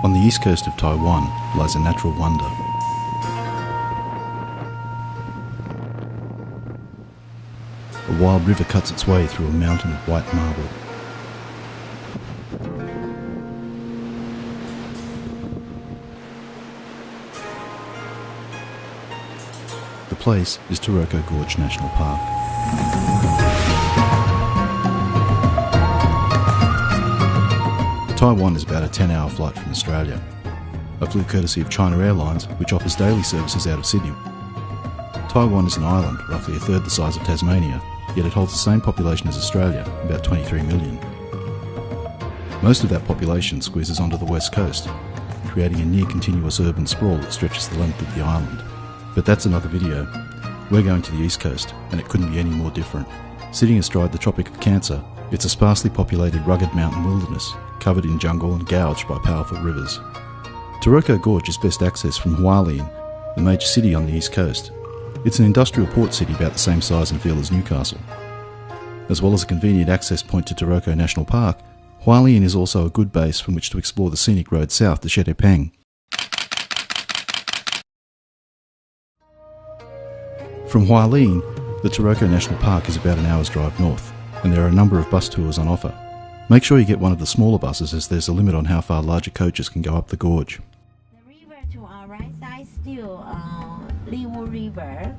On the east coast of Taiwan lies a natural wonder. A wild river cuts its way through a mountain of white marble. The place is Taroko Gorge National Park. Taiwan is about a 10-hour flight from Australia. I flew courtesy of China Airlines, which offers daily services out of Sydney. Taiwan is an island, roughly a third the size of Tasmania, yet it holds the same population as Australia, about 23 million. Most of that population squeezes onto the west coast, creating a near-continuous urban sprawl that stretches the length of the island. But that's another video. We're going to the east coast, and it couldn't be any more different. Sitting astride the Tropic of Cancer, it's a sparsely populated rugged mountain wilderness, covered in jungle and gouged by powerful rivers. Taroko Gorge is best accessed from Hualien, the major city on the east coast. It's an industrial port city about the same size and feel as Newcastle. As well as a convenient access point to Taroko National Park, Hualien is also a good base from which to explore the scenic road south to Shetepang. From Hualien, the Taroko National Park is about an hour's drive north, and there are a number of bus tours on offer. Make sure you get one of the smaller buses, as there's a limit on how far larger coaches can go up the gorge. The river to our right side is still Liwu River.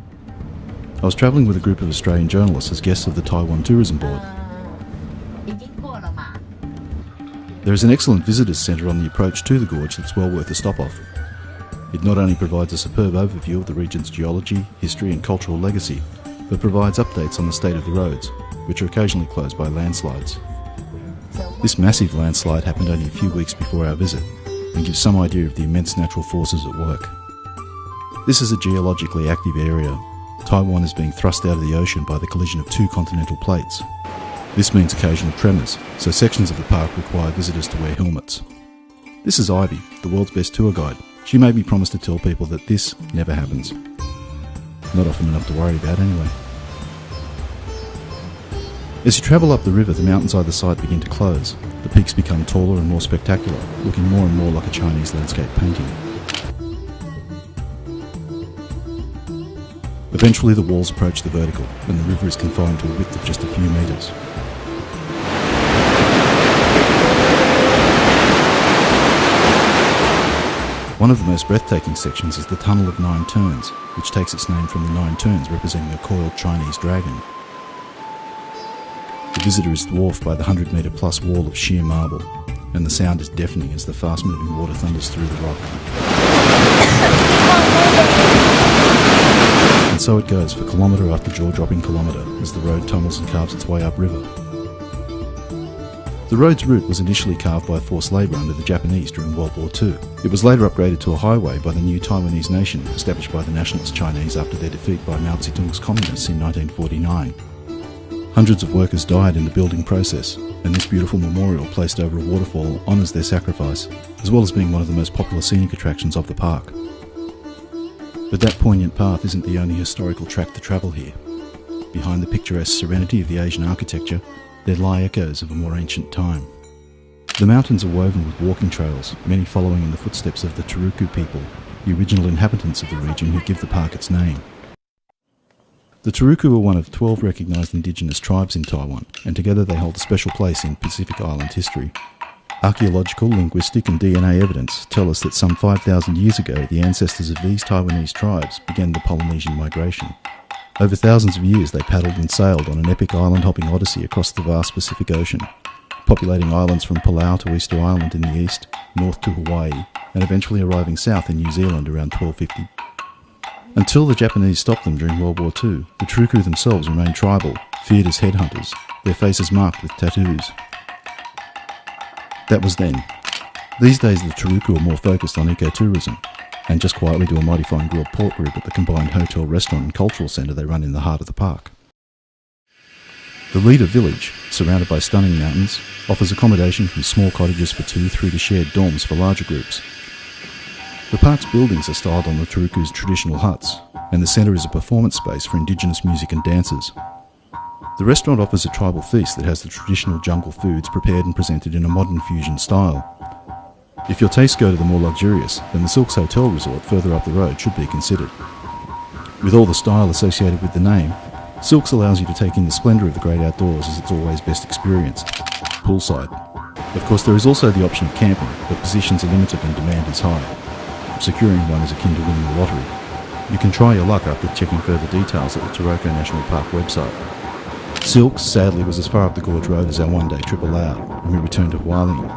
I was travelling with a group of Australian journalists as guests of the Taiwan Tourism Board. There is an excellent visitors centre on the approach to the gorge that's well worth a stop off. It not only provides a superb overview of the region's geology, history and cultural legacy, but provides updates on the state of the roads, which are occasionally closed by landslides. This massive landslide happened only a few weeks before our visit, and gives some idea of the immense natural forces at work. This is a geologically active area. Taiwan is being thrust out of the ocean by the collision of two continental plates. This means occasional tremors, so sections of the park require visitors to wear helmets. This is Ivy, the world's best tour guide. She made me promise to tell people that this never happens. Not often enough to worry about anyway. As you travel up the river, the mountains either side begin to close. The peaks become taller and more spectacular, looking more and more like a Chinese landscape painting. Eventually the walls approach the vertical, and the river is confined to a width of just a few metres. One of the most breathtaking sections is the Tunnel of Nine Turns, which takes its name from the nine turns representing a coiled Chinese dragon. The visitor is dwarfed by the 100-metre plus wall of sheer marble, and the sound is deafening as the fast-moving water thunders through the rock. And so it goes for kilometre after jaw-dropping kilometre as the road tunnels and carves its way upriver. The road's route was initially carved by forced labour under the Japanese during World War II. It was later upgraded to a highway by the new Taiwanese nation established by the nationalist Chinese after their defeat by Mao Zedong's communists in 1949. Hundreds of workers died in the building process, and this beautiful memorial placed over a waterfall honours their sacrifice, as well as being one of the most popular scenic attractions of the park. But that poignant path isn't the only historical track to travel here. Behind the picturesque serenity of the Asian architecture, there lie echoes of a more ancient time. The mountains are woven with walking trails, many following in the footsteps of the Taroko people, the original inhabitants of the region who give the park its name. The Taroko are one of 12 recognised indigenous tribes in Taiwan, and together they hold a special place in Pacific Island history. Archaeological, linguistic and DNA evidence tell us that some 5,000 years ago the ancestors of these Taiwanese tribes began the Polynesian migration. Over thousands of years they paddled and sailed on an epic island-hopping odyssey across the vast Pacific Ocean, populating islands from Palau to Easter Island in the east, north to Hawaii, and eventually arriving south in New Zealand around 1250. Until the Japanese stopped them during World War II, the Taroko themselves remained tribal, feared as headhunters, their faces marked with tattoos. That was then. These days the Taroko are more focused on ecotourism, and just quietly do a mighty fine grilled pork rib at the combined hotel, restaurant and cultural centre they run in the heart of the park. The Leader Village, surrounded by stunning mountains, offers accommodation from small cottages for two through to shared dorms for larger groups. The park's buildings are styled on the Taroko's traditional huts, and the centre is a performance space for indigenous music and dances. The restaurant offers a tribal feast that has the traditional jungle foods prepared and presented in a modern fusion style. If your tastes go to the more luxurious, then the Silks Hotel Resort further up the road should be considered. With all the style associated with the name, Silks allows you to take in the splendour of the great outdoors as it's always best experienced, poolside. Of course, there is also the option of camping, but positions are limited and demand is high. Securing one is akin to winning the lottery. You can try your luck after checking further details at the Taroko National Park website. Silks, sadly, was as far up the Gorge Road as our one-day trip allowed, and we returned to Hualien.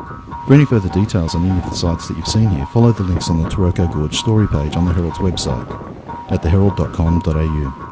For any further details on any of the sites that you've seen here, follow the links on the Taroko Gorge story page on the Herald's website at theherald.com.au.